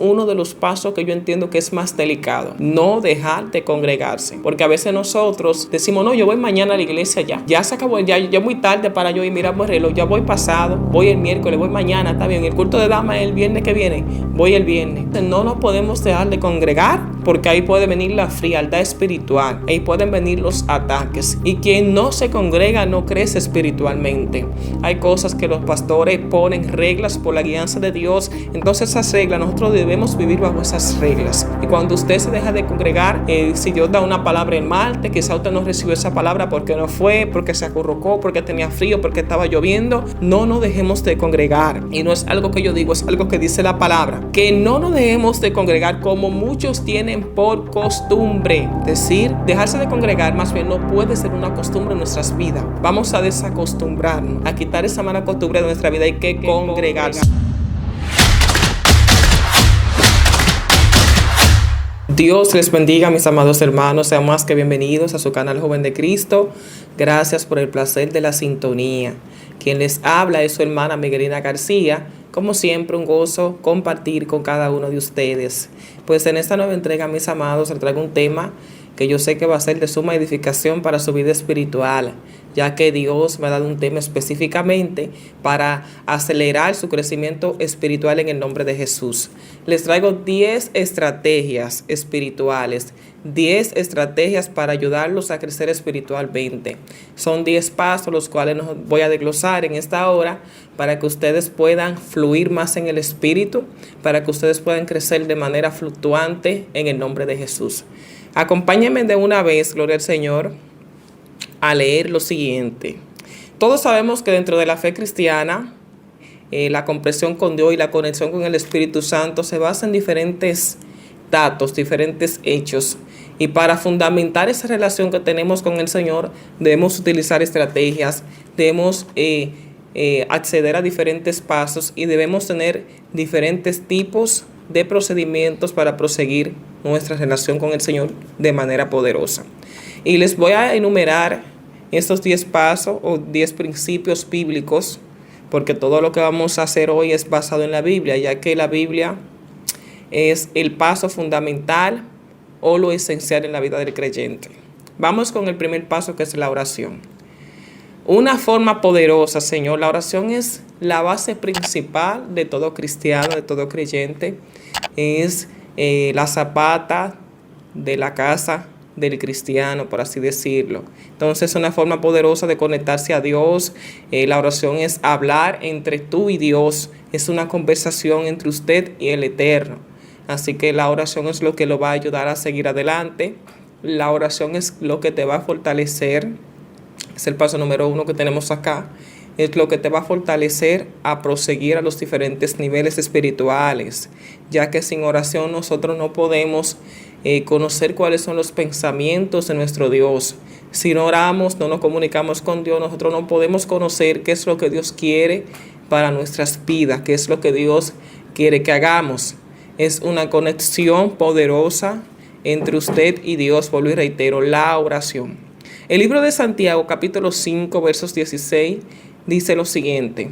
uno de los pasos que yo entiendo que es más delicado, no dejar de congregarse, porque a veces nosotros decimos, no, yo voy mañana a la iglesia ya se acabó, ya muy tarde para yo ir, miramos el reloj, ya voy pasado, voy el miércoles, voy mañana, está bien, el culto de damas es el viernes que viene, voy el viernes. No nos podemos dejar de congregar, porque ahí puede venir la frialdad espiritual, ahí pueden venir los ataques, y quien no se congrega no crece espiritualmente. Hay cosas que los pastores ponen reglas por la guianza de Dios, entonces esas reglas nosotros debemos vivir bajo esas reglas. Y cuando usted se deja de congregar, si Dios da una palabra en martes, quizá usted no recibió esa palabra porque no fue, porque se acurrucó, porque tenía frío, porque estaba lloviendo. No nos dejemos de congregar. Y no es algo que yo digo, es algo que dice la palabra, que no nos dejemos de congregar como muchos tienen por costumbre. Es decir, dejarse de congregar más bien no puede ser una costumbre en nuestras vidas. Vamos a desacostumbrarnos, a quitar esa mala costumbre de nuestra vida. Hay que congregarse. Dios les bendiga, mis amados hermanos. Sean más que bienvenidos a su canal Joven de Cristo. Gracias por el placer de la sintonía. Quien les habla es su hermana Miguelina García. Como siempre, un gozo compartir con cada uno de ustedes. Pues en esta nueva entrega, mis amados, les traigo un tema que yo sé que va a ser de suma edificación para su vida espiritual, ya que Dios me ha dado un tema específicamente para acelerar su crecimiento espiritual en el nombre de Jesús. Les traigo 10 estrategias espirituales, 10 estrategias para ayudarlos a crecer espiritualmente. Son 10 pasos los cuales nos voy a desglosar en esta hora para que ustedes puedan fluir más en el espíritu, para que ustedes puedan crecer de manera fluctuante en el nombre de Jesús. Acompáñenme de una vez, gloria al Señor, a leer lo siguiente. Todos sabemos que dentro de la fe cristiana, la comprensión con Dios y la conexión con el Espíritu Santo se basa en diferentes datos, diferentes hechos. Y para fundamentar esa relación que tenemos con el Señor, debemos utilizar estrategias, debemos acceder a diferentes pasos y debemos tener diferentes tipos de procedimientos para proseguir nuestra relación con el Señor de manera poderosa. Y les voy a enumerar estos 10 pasos o 10 principios bíblicos, porque todo lo que vamos a hacer hoy es basado en la Biblia, ya que la Biblia es el paso fundamental o lo esencial en la vida del creyente. Vamos con el primer paso, que es la oración. Una forma poderosa, Señor. La oración es la base principal de todo cristiano, de todo creyente. Es la zapata de la casa del cristiano, por así decirlo. Entonces es una forma poderosa de conectarse a Dios. La oración es hablar entre tú y Dios. Es una conversación entre usted y el Eterno. Así que la oración es lo que lo va a ayudar a seguir adelante. La oración es lo que te va a fortalecer. Es el paso número 1 que tenemos acá. Es lo que te va a fortalecer a proseguir a los diferentes niveles espirituales, ya que sin oración nosotros no podemos conocer cuáles son los pensamientos de nuestro Dios. Si no oramos, no nos comunicamos con Dios, nosotros no podemos conocer qué es lo que Dios quiere para nuestras vidas, qué es lo que Dios quiere que hagamos. Es una conexión poderosa entre usted y Dios. Vuelvo y reitero, la oración. El libro de Santiago, capítulo 5, versos 16, dice lo siguiente,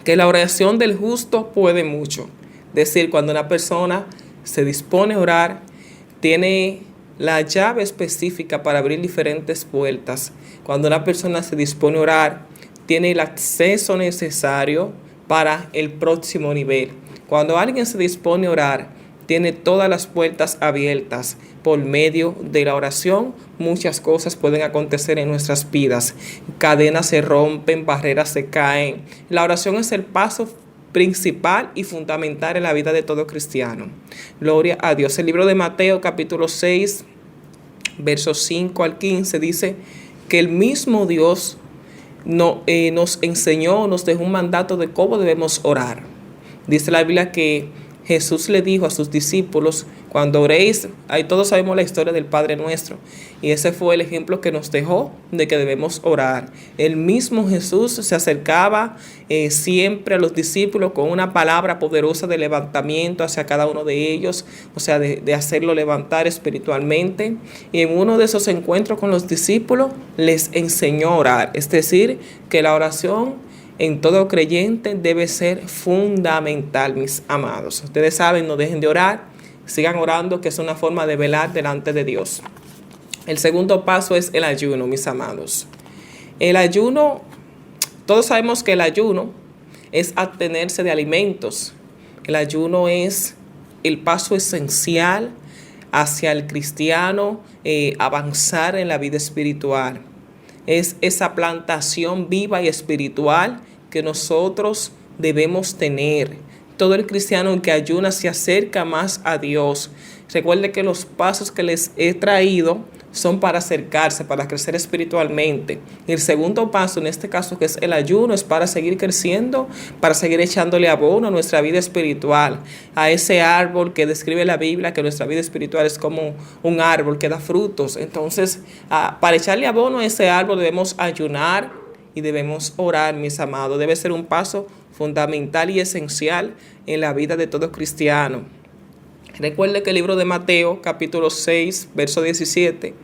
que la oración del justo puede mucho. Es decir, cuando una persona se dispone a orar, tiene la llave específica para abrir diferentes puertas. Cuando una persona se dispone a orar, tiene el acceso necesario para el próximo nivel. Cuando alguien se dispone a orar, tiene todas las puertas abiertas. Por medio de la oración, muchas cosas pueden acontecer en nuestras vidas. Cadenas se rompen, barreras se caen. La oración es el paso principal y fundamental en la vida de todo cristiano. Gloria a Dios. El libro de Mateo, capítulo 6, versos 5 al 15, dice que el mismo Dios nos enseñó, nos dejó un mandato de cómo debemos orar. Dice la Biblia que Jesús le dijo a sus discípulos, cuando oréis, ahí todos sabemos la historia del Padre Nuestro, y ese fue el ejemplo que nos dejó de que debemos orar. El mismo Jesús se acercaba siempre a los discípulos con una palabra poderosa de levantamiento hacia cada uno de ellos, o sea, de hacerlo levantar espiritualmente. Y en uno de esos encuentros con los discípulos les enseñó a orar, es decir, que la oración en todo creyente debe ser fundamental, mis amados. Ustedes saben, no dejen de orar, sigan orando, que es una forma de velar delante de Dios. El segundo paso es el ayuno, mis amados. El ayuno, todos sabemos que el ayuno es abstenerse de alimentos. El ayuno es el paso esencial hacia el cristiano avanzar en la vida espiritual. Es esa plantación viva y espiritual que nosotros debemos tener. Todo el cristiano que ayuna se acerca más a Dios. Recuerde que los pasos que les he traído son para acercarse, para crecer espiritualmente. Y el segundo paso, en este caso, que es el ayuno, es para seguir creciendo, para seguir echándole abono a nuestra vida espiritual, a ese árbol que describe la Biblia, que nuestra vida espiritual es como un árbol que da frutos. Entonces, para echarle abono a ese árbol debemos ayunar y debemos orar, mis amados. Debe ser un paso fundamental y esencial en la vida de todo cristiano. Recuerde que el libro de Mateo, capítulo 6, verso 17,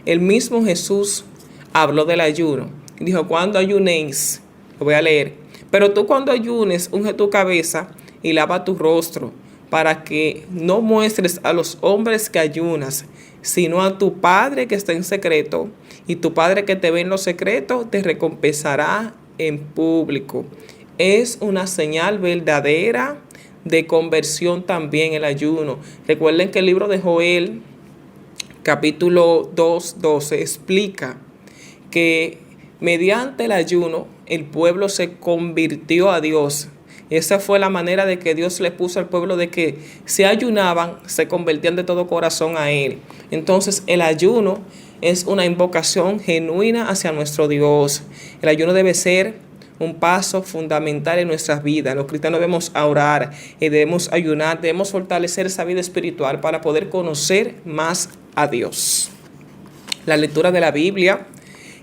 el mismo Jesús habló del ayuno. Dijo, cuando ayunéis, lo voy a leer, pero tú cuando ayunes, unge tu cabeza y lava tu rostro, para que no muestres a los hombres que ayunas, sino a tu Padre que está en secreto, y tu Padre que te ve en lo secreto te recompensará en público. Es una señal verdadera de conversión también el ayuno. Recuerden que el libro de Joel, capítulo 2:12, explica que mediante el ayuno el pueblo se convirtió a Dios. Esa fue la manera de que Dios le puso al pueblo, de que si ayunaban, se convertían de todo corazón a Él. Entonces el ayuno es una invocación genuina hacia nuestro Dios. El ayuno debe ser un paso fundamental en nuestras vidas. Los cristianos debemos orar, debemos ayunar, debemos fortalecer esa vida espiritual para poder conocer más a Dios. La lectura de la Biblia,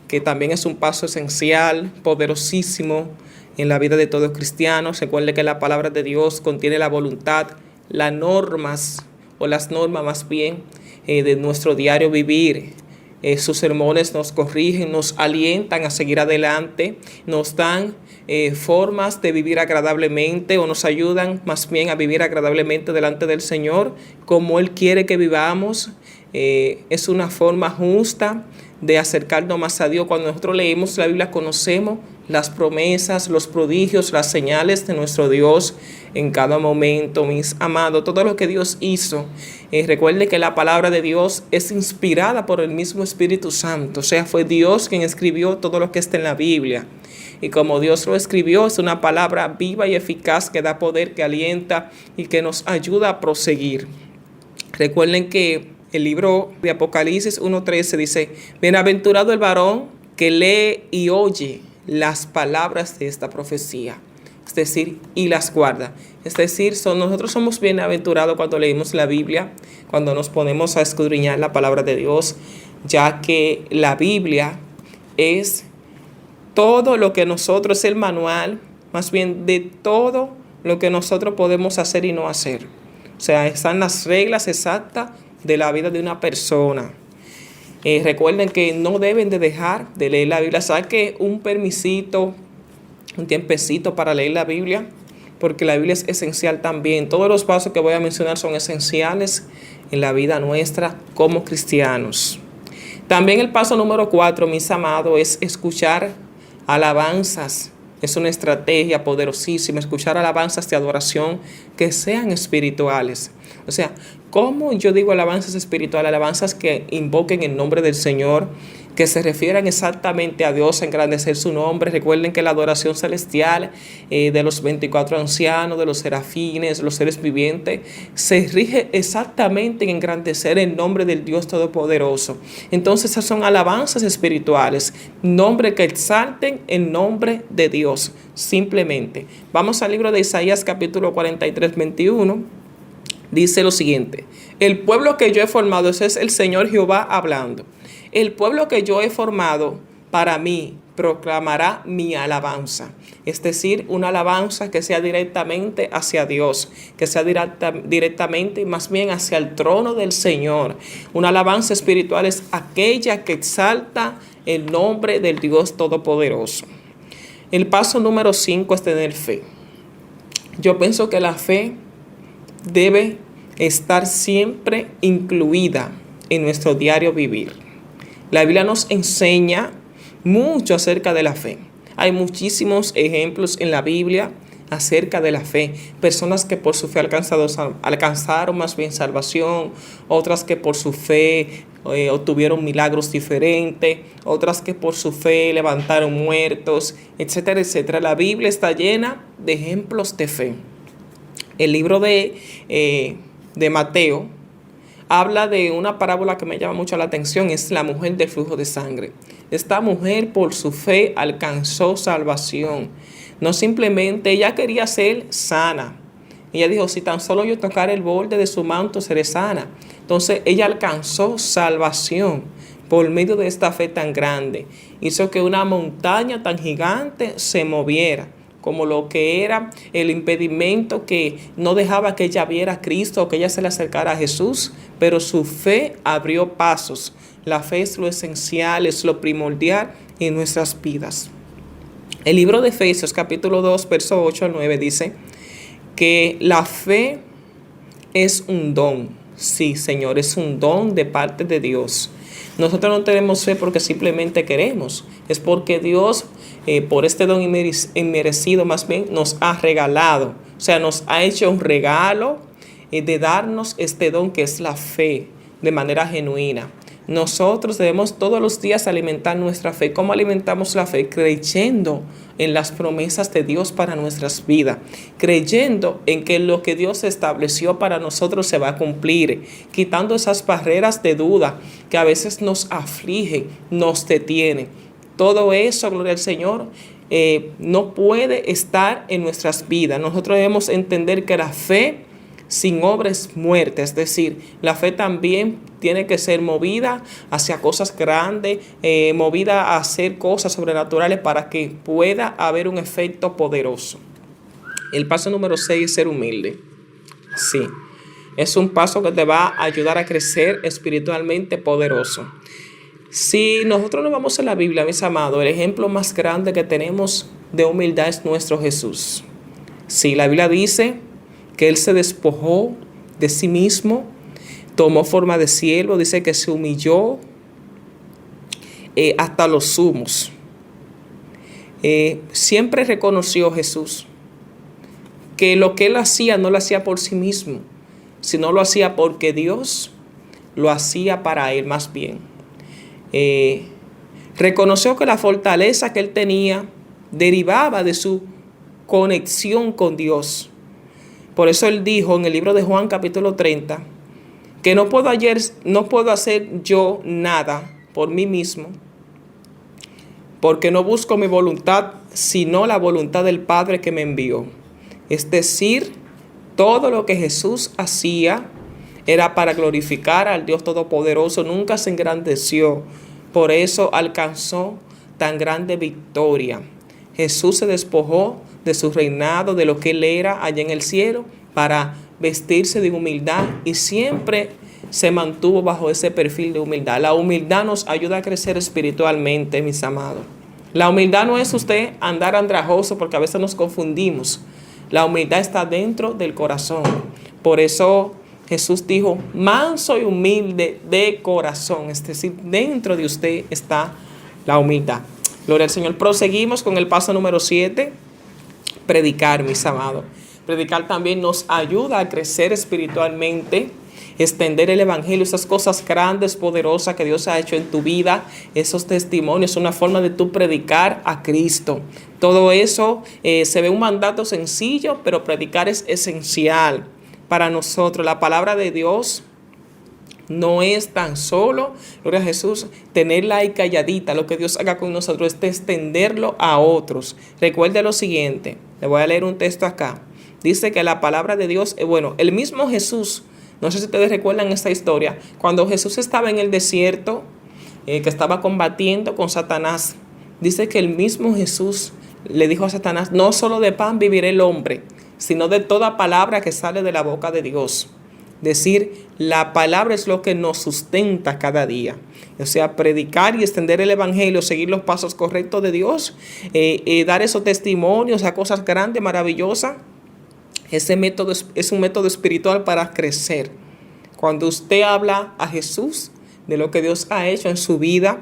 que también es un paso esencial, poderosísimo en la vida de todos los cristianos. Recuerde que la palabra de Dios contiene la voluntad, las normas más bien, de nuestro diario vivir. Sus sermones nos corrigen, nos alientan a seguir adelante, nos dan formas de vivir agradablemente, o nos ayudan más bien a vivir agradablemente delante del Señor como Él quiere que vivamos. Es una forma justa de acercarnos más a Dios. Cuando nosotros leemos la Biblia, conocemos las promesas, los prodigios, las señales de nuestro Dios en cada momento, mis amados. Todo lo que Dios hizo, recuerde que la palabra de Dios es inspirada por el mismo Espíritu Santo. O sea, fue Dios quien escribió todo lo que está en la Biblia. Y como Dios lo escribió, es una palabra viva y eficaz que da poder, que alienta y que nos ayuda a proseguir. Recuerden que el libro de Apocalipsis 1:13 dice, bienaventurado el varón que lee y oye las palabras de esta profecía, es decir, y las guarda. Es decir, nosotros somos bienaventurados cuando leemos la Biblia, cuando nos ponemos a escudriñar la palabra de Dios, ya que la Biblia es todo lo que nosotros, es el manual, más bien de todo lo que nosotros podemos hacer y no hacer. O sea, están las reglas exactas de la vida de una persona. Recuerden que no deben de dejar de leer la Biblia. Saque un permisito, un tiempecito para leer la Biblia, porque la Biblia es esencial también. Todos los pasos que voy a mencionar son esenciales en la vida nuestra como cristianos. También el paso número 4, mis amados, es escuchar alabanzas. Es una estrategia poderosísima, escuchar alabanzas de adoración que sean espirituales. O sea, ¿cómo yo digo alabanzas espirituales? Alabanzas que invoquen el nombre del Señor, que se refieran exactamente a Dios, a engrandecer su nombre. Recuerden que la adoración celestial de los 24 ancianos, de los serafines, los seres vivientes, se rige exactamente en engrandecer el nombre del Dios Todopoderoso. Entonces esas son alabanzas espirituales, nombre que exalten el nombre de Dios, simplemente. Vamos al libro de Isaías capítulo 43:21. Dice lo siguiente: el pueblo que yo he formado, ese es el Señor Jehová hablando. El pueblo que yo he formado para mí proclamará mi alabanza. Es decir, una alabanza que sea directamente hacia Dios, que sea directamente más bien hacia el trono del Señor. Una alabanza espiritual es aquella que exalta el nombre del Dios Todopoderoso. El paso número 5 es tener fe. Yo pienso que la fe debe estar siempre incluida en nuestro diario vivir. La Biblia nos enseña mucho acerca de la fe. Hay muchísimos ejemplos en la Biblia acerca de la fe. Personas que por su fe alcanzaron más bien salvación, otras que por su fe obtuvieron milagros diferentes, otras que por su fe levantaron muertos, etcétera, etcétera. La Biblia está llena de ejemplos de fe. El libro de Mateo habla de una parábola que me llama mucho la atención, es la mujer del flujo de sangre. Esta mujer por su fe alcanzó salvación. No simplemente ella quería ser sana. Ella dijo, si tan solo yo tocar el borde de su manto seré sana. Entonces ella alcanzó salvación por medio de esta fe tan grande. Hizo que una montaña tan gigante se moviera, como lo que era el impedimento que no dejaba que ella viera a Cristo o que ella se le acercara a Jesús, pero su fe abrió pasos. La fe es lo esencial, es lo primordial en nuestras vidas. El libro de Efesios, capítulo 2, verso 8 al 9, dice que la fe es un don. Sí, Señor, es un don de parte de Dios. Nosotros no tenemos fe porque simplemente queremos. Es porque Dios, por este don inmerecido, más bien, nos ha regalado. O sea, nos ha hecho un regalo de darnos este don que es la fe de manera genuina. Nosotros debemos todos los días alimentar nuestra fe. ¿Cómo alimentamos la fe? Creyendo en las promesas de Dios para nuestras vidas. Creyendo en que lo que Dios estableció para nosotros se va a cumplir. Quitando esas barreras de duda que a veces nos afligen, nos detienen. Todo eso, gloria al Señor, no puede estar en nuestras vidas. Nosotros debemos entender que la fe sin obra es muerte, es decir, la fe también tiene que ser movida hacia cosas grandes, movida a hacer cosas sobrenaturales para que pueda haber un efecto poderoso. El paso número 6 es ser humilde. Sí, es un paso que te va a ayudar a crecer espiritualmente poderoso. Si nosotros nos vamos a la Biblia, mis amados, el ejemplo más grande que tenemos de humildad es nuestro Jesús. Sí, la Biblia dice que Él se despojó de sí mismo, tomó forma de siervo, dice que se humilló hasta los sumos. Siempre reconoció Jesús que lo que Él hacía no lo hacía por sí mismo, sino lo hacía porque Dios lo hacía para Él más bien. Reconoció que la fortaleza que Él tenía derivaba de su conexión con Dios. Por eso Él dijo en el libro de Juan capítulo 30 que no puedo hacer yo nada por mí mismo, porque no busco mi voluntad, sino la voluntad del Padre que me envió. Es decir, todo lo que Jesús hacía era para glorificar al Dios Todopoderoso, nunca se engrandeció, por eso alcanzó tan grande victoria. Jesús se despojó de su reinado, de lo que Él era allá en el cielo, para vestirse de humildad y siempre se mantuvo bajo ese perfil de humildad. La humildad nos ayuda a crecer espiritualmente, mis amados. La humildad no es usted andar andrajoso, porque a veces nos confundimos. La humildad está dentro del corazón. Por eso Jesús dijo, manso y humilde de corazón. Es decir, dentro de usted está la humildad. Gloria al Señor. Proseguimos con el paso número 7. Predicar, mis amados. Predicar también nos ayuda a crecer espiritualmente, extender el evangelio, esas cosas grandes, poderosas que Dios ha hecho en tu vida, esos testimonios, una forma de tú predicar a Cristo. Todo eso se ve un mandato sencillo, pero predicar es esencial para nosotros. La palabra de Dios no es tan solo, gloria a Jesús, tenerla ahí calladita. Lo que Dios haga con nosotros es extenderlo a otros. Recuerde lo siguiente, le voy a leer un texto acá. Dice que la palabra de Dios, el mismo Jesús, no sé si ustedes recuerdan esta historia, cuando Jesús estaba en el desierto, que estaba combatiendo con Satanás, dice que el mismo Jesús le dijo a Satanás, no solo de pan vivirá el hombre, sino de toda palabra que sale de la boca de Dios. Decir, la palabra es lo que nos sustenta cada día. O sea, predicar y extender el evangelio, seguir los pasos correctos de Dios, dar esos testimonios a cosas grandes, maravillosas. Ese método es un método espiritual para crecer. Cuando usted habla a Jesús de lo que Dios ha hecho en su vida,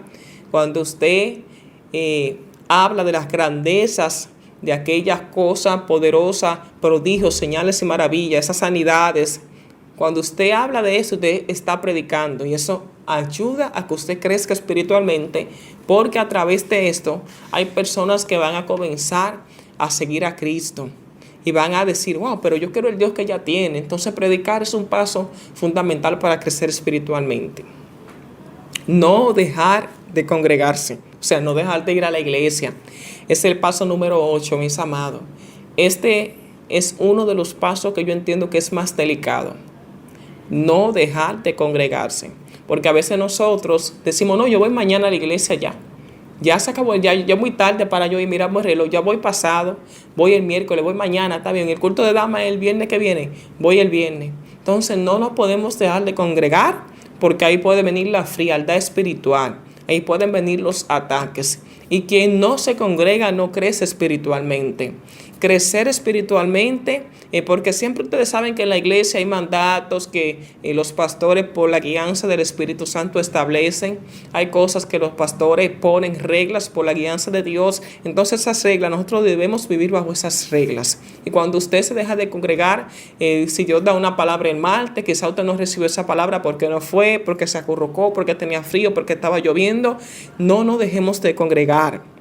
cuando usted habla de las grandezas, de aquellas cosas poderosas, prodigios, señales y maravillas, esas sanidades, cuando usted habla de eso, usted está predicando, y eso ayuda a que usted crezca espiritualmente, porque a través de esto hay personas que van a comenzar a seguir a Cristo y van a decir, wow, pero yo quiero el Dios que ella tiene. Entonces predicar es un paso fundamental para crecer espiritualmente. No dejar de congregarse, o sea, no dejar de ir a la iglesia. Es el paso número 8, mis amados. Este es uno de los pasos que yo entiendo que es más delicado. No dejar de congregarse. Porque a veces nosotros decimos, no, yo voy mañana a la iglesia ya. Ya se acabó, ya muy tarde para yo ir, miramos el reloj, ya voy pasado, voy el miércoles, voy mañana, está bien. El culto de damas es el viernes que viene, voy el viernes. Entonces no nos podemos dejar de congregar, porque ahí puede venir la frialdad espiritual, ahí pueden venir los ataques. Y quien no se congrega no crece espiritualmente. Crecer espiritualmente, porque siempre ustedes saben que en la iglesia hay mandatos que los pastores por la guianza del Espíritu Santo establecen. Hay cosas que los pastores ponen, reglas por la guianza de Dios. Entonces esas reglas, nosotros debemos vivir bajo esas reglas. Y cuando usted se deja de congregar, si Dios da una palabra el martes, quizá usted no recibió esa palabra porque no fue, porque se acurrucó, porque tenía frío, porque estaba lloviendo. No nos dejemos de congregar.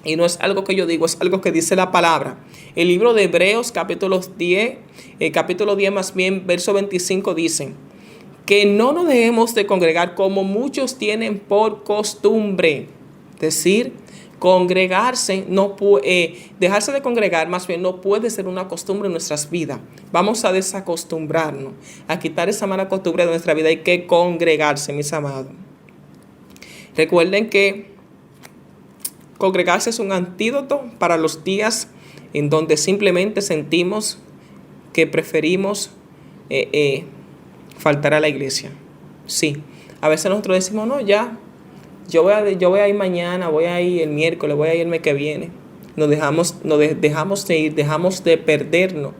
Y no es algo que yo digo, es algo que dice la palabra. El libro de Hebreos, capítulo 10 más bien, verso 25 dice que no nos dejemos de congregar como muchos tienen por costumbre. Es decir, congregarse, dejarse de congregar más bien no puede ser una costumbre en nuestras vidas. Vamos a desacostumbrarnos, a quitar esa mala costumbre de nuestra vida. Hay que congregarse, mis amados. Recuerden que congregarse es un antídoto para los días en donde simplemente sentimos que preferimos faltar a la iglesia. Sí, a veces nosotros decimos, no, ya, yo voy a ir mañana, voy a ir el miércoles, voy a ir el mes que viene. Dejamos de ir, dejamos de perdernos.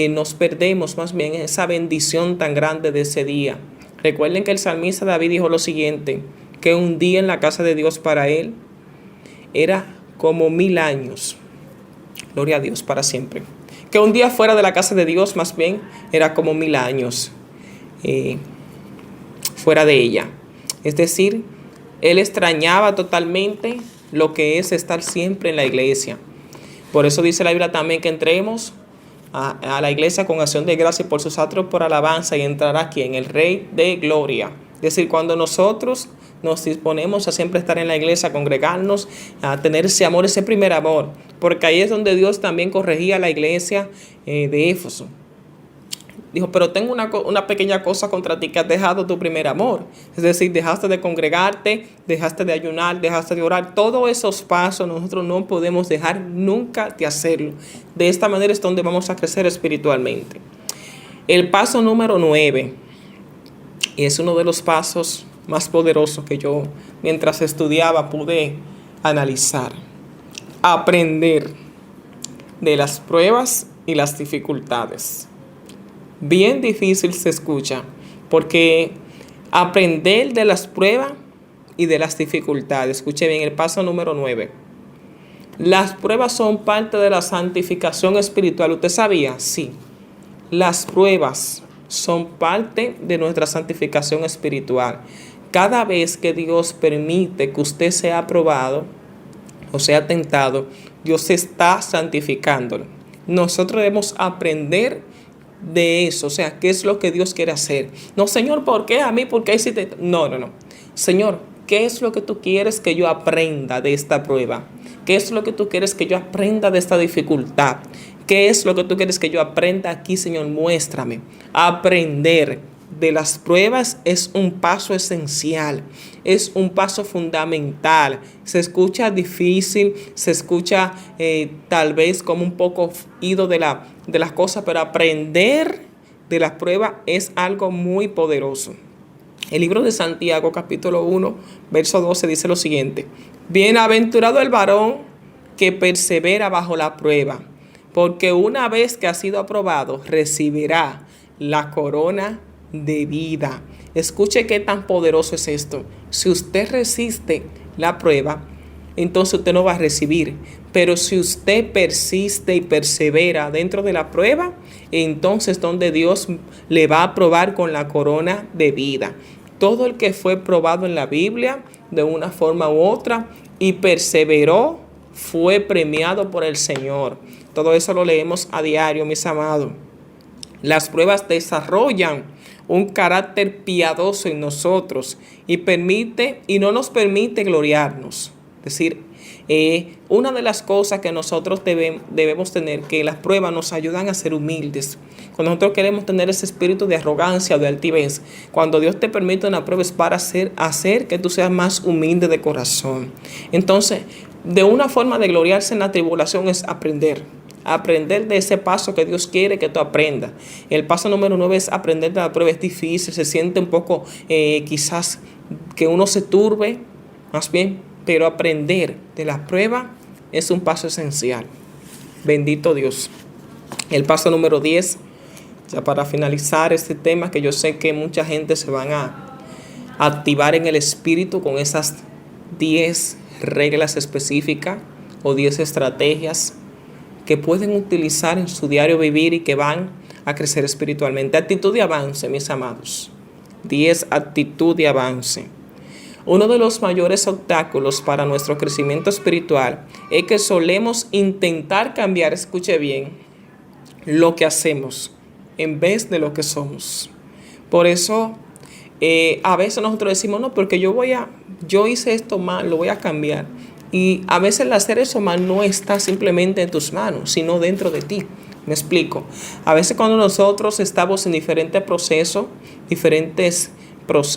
Nos perdemos más bien esa bendición tan grande de ese día. Recuerden que el salmista David dijo lo siguiente, que un día en la casa de Dios para él era como 1000 años. Gloria a Dios para siempre. Que un día fuera de la casa de Dios más bien era como 1000 años fuera de ella. Es decir, él extrañaba totalmente lo que es estar siempre en la iglesia. Por eso dice la Biblia también que entremos a la iglesia con acción de gracia por sus atrios por alabanza, y entrará ¿quién? El Rey de Gloria. Es decir, cuando nosotros nos disponemos a siempre estar en la iglesia, a congregarnos, a tener ese amor, ese primer amor, porque ahí es donde Dios también corregía a la iglesia de Éfeso. Dijo, pero tengo una pequeña cosa contra ti, que has dejado tu primer amor. Es decir, dejaste de congregarte, dejaste de ayunar, dejaste de orar. Todos esos pasos nosotros no podemos dejar nunca de hacerlo. De esta manera es donde vamos a crecer espiritualmente. El paso número 9, y es uno de los pasos más poderosos que yo, mientras estudiaba, pude analizar. Aprender de las pruebas y las dificultades. Bien difícil se escucha, porque aprender de las pruebas y de las dificultades. Escuche bien el paso número 9. Las pruebas son parte de la santificación espiritual. ¿Usted sabía? Sí. Las pruebas son parte de nuestra santificación espiritual. Cada vez que Dios permite que usted sea probado o sea tentado, Dios está santificándolo. Nosotros debemos aprender de eso, o sea, ¿qué es lo que Dios quiere hacer? No, Señor, ¿por qué a mí? ¿Por qué si te...? No. Señor, ¿qué es lo que tú quieres que yo aprenda de esta prueba? ¿Qué es lo que tú quieres que yo aprenda de esta dificultad? ¿Qué es lo que tú quieres que yo aprenda aquí, Señor? Muéstrame. Aprender de las pruebas es un paso esencial, es un paso fundamental. Se escucha difícil, se escucha tal vez como un poco ido de las cosas, pero aprender de la prueba es algo muy poderoso. El libro de Santiago, capítulo 1, verso 12, dice lo siguiente: bienaventurado el varón que persevera bajo la prueba, porque una vez que ha sido aprobado, recibirá la corona de vida. Escuche qué tan poderoso es esto. Si usted resiste la prueba, entonces usted no va a recibir. Pero si usted persiste y persevera dentro de la prueba, entonces donde Dios le va a aprobar con la corona de vida. Todo el que fue probado en la Biblia de una forma u otra y perseveró, fue premiado por el Señor. Todo eso lo leemos a diario, mis amados. Las pruebas desarrollan un carácter piadoso en nosotros y no nos permite gloriarnos. Es decir, una de las cosas que nosotros debemos tener, que las pruebas nos ayudan a ser humildes. Cuando nosotros queremos tener ese espíritu de arrogancia o de altivez, cuando Dios te permite una prueba es para hacer que tú seas más humilde de corazón. Entonces, de una forma de gloriarse en la tribulación es aprender de ese paso que Dios quiere que tú aprendas. El paso número 9 es aprender de la prueba. Es difícil, se siente un poco quizás que uno se turbe, más bien, pero aprender de la prueba es un paso esencial. Bendito Dios. El paso número 10, ya para finalizar este tema, que yo sé que mucha gente se van a activar en el espíritu con esas 10 reglas específicas o 10 estrategias que pueden utilizar en su diario vivir y que van a crecer espiritualmente. Actitud de avance, mis amados. 10, actitud de avance. Uno de los mayores obstáculos para nuestro crecimiento espiritual es que solemos intentar cambiar, escuche bien, lo que hacemos en vez de lo que somos. Por eso, a veces nosotros decimos, no, porque yo hice esto mal, lo voy a cambiar. Y a veces el hacer eso mal no está simplemente en tus manos, sino dentro de ti. Me explico. A veces cuando nosotros estamos en diferentes procesos, diferentes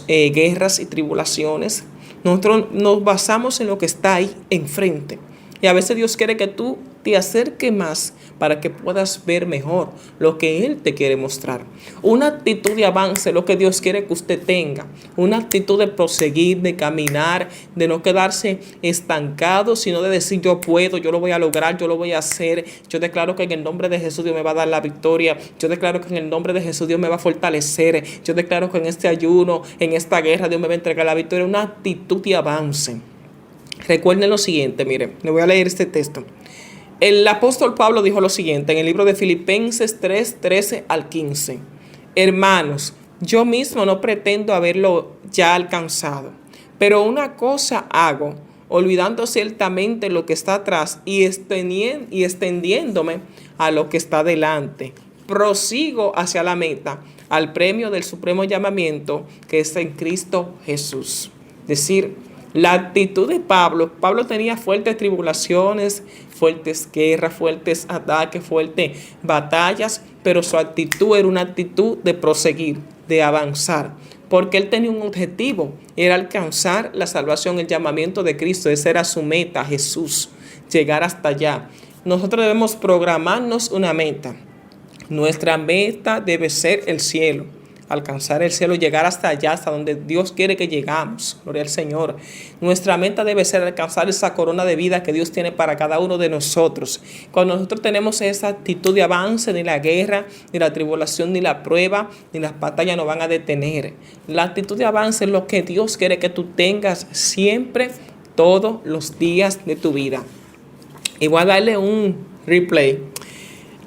guerras y tribulaciones, nosotros nos basamos en lo que está ahí enfrente. Y a veces Dios quiere que tú te acerques más para que puedas ver mejor lo que Él te quiere mostrar. Una actitud de avance es lo que Dios quiere que usted tenga. Una actitud de proseguir, de caminar, de no quedarse estancado, sino de decir yo puedo, yo lo voy a lograr, yo lo voy a hacer. Yo declaro que en el nombre de Jesús Dios me va a dar la victoria. Yo declaro que en el nombre de Jesús Dios me va a fortalecer. Yo declaro que en este ayuno, en esta guerra, Dios me va a entregar la victoria. Una actitud de avance. Recuerden lo siguiente, miren, le voy a leer este texto. El apóstol Pablo dijo lo siguiente en el libro de Filipenses 3, 13 al 15. Hermanos, yo mismo no pretendo haberlo ya alcanzado, pero una cosa hago, olvidando ciertamente lo que está atrás y extendiéndome a lo que está delante. Prosigo hacia la meta, al premio del supremo llamamiento que es en Cristo Jesús. Es decir, la actitud de Pablo tenía fuertes tribulaciones, fuertes guerras, fuertes ataques, fuertes batallas, pero su actitud era una actitud de proseguir, de avanzar, porque él tenía un objetivo, era alcanzar la salvación, el llamamiento de Cristo. Esa era su meta, Jesús, llegar hasta allá. Nosotros debemos programarnos una meta. Nuestra meta debe ser el cielo. Alcanzar el cielo, llegar hasta allá, hasta donde Dios quiere que llegamos. Gloria al Señor. Nuestra meta debe ser alcanzar esa corona de vida que Dios tiene para cada uno de nosotros. Cuando nosotros tenemos esa actitud de avance, ni la guerra, ni la tribulación, ni la prueba, ni las batallas nos van a detener. La actitud de avance es lo que Dios quiere que tú tengas siempre, todos los días de tu vida. Y voy a darle un replay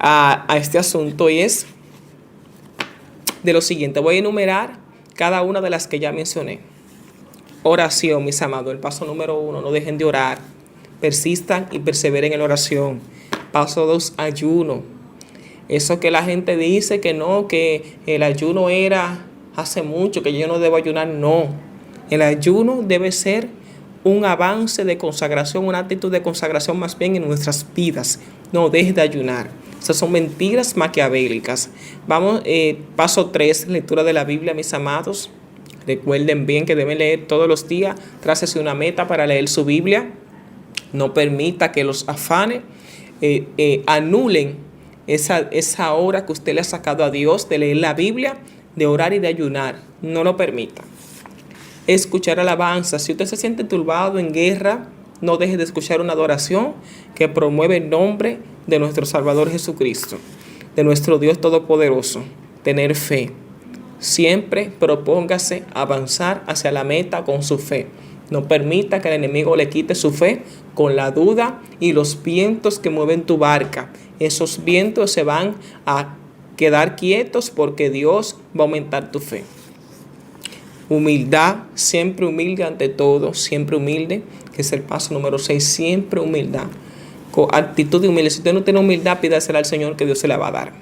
a este asunto, y es de lo siguiente. Voy a enumerar cada una de las que ya mencioné. Oración, mis amados. El paso número 1, no dejen de orar. Persistan y perseveren en la oración. Paso 2, ayuno. Eso que la gente dice que no, que el ayuno era hace mucho, que yo no debo ayunar. No. El ayuno debe ser un avance de consagración, una actitud de consagración más bien en nuestras vidas. No dejes de ayunar. Esas son mentiras maquiavélicas. Vamos, paso 3, lectura de la Biblia, mis amados. Recuerden bien que deben leer todos los días. Trácese una meta para leer su Biblia. No permita que los afanes anulen esa hora que usted le ha sacado a Dios de leer la Biblia, de orar y de ayunar. No lo permita. Escuchar alabanza. Si usted se siente turbado, en guerra, no deje de escuchar una adoración que promueve el nombre de nuestro Salvador Jesucristo, de nuestro Dios Todopoderoso. Tener fe. Siempre propóngase avanzar hacia la meta con su fe. No permita que el enemigo le quite su fe con la duda y los vientos que mueven tu barca. Esos vientos se van a quedar quietos porque Dios va a aumentar tu fe. Humildad, siempre humilde ante todo, siempre humilde, que es el paso número 6, siempre humildad. Con actitud de humildad. Si usted no tiene humildad, pídasela al Señor que Dios se la va a dar.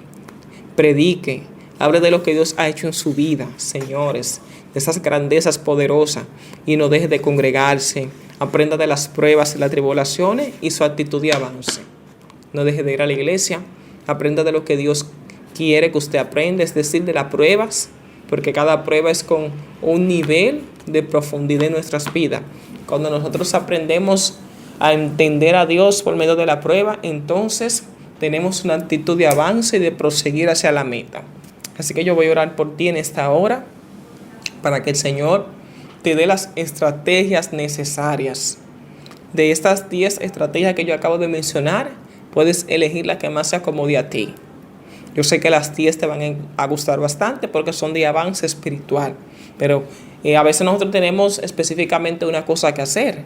Predique, hable de lo que Dios ha hecho en su vida, señores, de esas grandezas poderosas, y no deje de congregarse. Aprenda de las pruebas y las tribulaciones y su actitud de avance. No deje de ir a la iglesia, aprenda de lo que Dios quiere que usted aprenda, es decir, de las pruebas, porque cada prueba es con un nivel de profundidad en nuestras vidas. Cuando nosotros aprendemos a entender a Dios por medio de la prueba, entonces tenemos una actitud de avance y de proseguir hacia la meta. Así que yo voy a orar por ti en esta hora para que el Señor te dé las estrategias necesarias. De estas 10 estrategias que yo acabo de mencionar, puedes elegir la que más se acomode a ti. Yo sé que las 10 te van a gustar bastante porque son de avance espiritual. Pero a veces nosotros tenemos específicamente una cosa que hacer.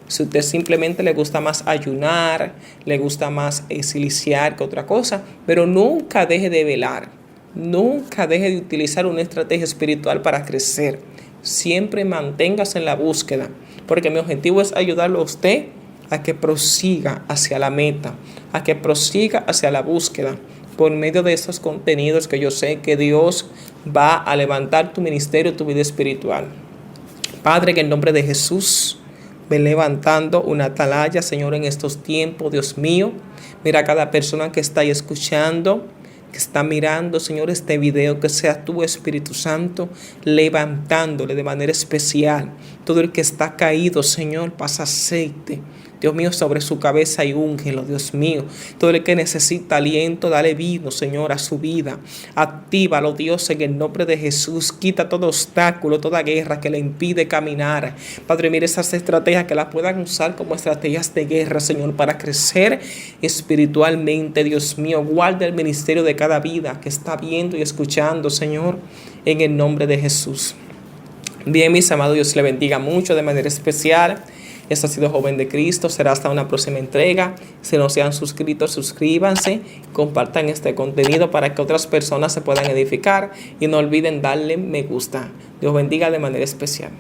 Si a usted simplemente le gusta más ayunar, le gusta más siliciar que otra cosa, pero nunca deje de velar. Nunca deje de utilizar una estrategia espiritual para crecer. Siempre manténgase en la búsqueda, porque mi objetivo es ayudarlo a usted a que prosiga hacia la meta, a que prosiga hacia la búsqueda, por medio de esos contenidos que yo sé que Dios va a levantar tu ministerio, tu vida espiritual. Padre, que en nombre de Jesús, ven levantando una atalaya, Señor, en estos tiempos, Dios mío. Mira a cada persona que está ahí escuchando, que está mirando, Señor, este video, que sea tu Espíritu Santo levantándole de manera especial. Todo el que está caído, Señor, pasa aceite, Dios mío, sobre su cabeza y úngelo, Dios mío. Todo el que necesita aliento, dale vino, Señor, a su vida. Actívalo, Dios, en el nombre de Jesús. Quita todo obstáculo, toda guerra que le impide caminar. Padre, mire esas estrategias que las puedan usar como estrategias de guerra, Señor, para crecer espiritualmente, Dios mío. Guarda el ministerio de cada vida que está viendo y escuchando, Señor, en el nombre de Jesús. Bien, mis amados, Dios le bendiga mucho de manera especial. Esto ha sido Joven de Cristo. Será hasta una próxima entrega. Si no se han suscrito, suscríbanse. Compartan este contenido para que otras personas se puedan edificar. Y no olviden darle me gusta. Dios bendiga de manera especial.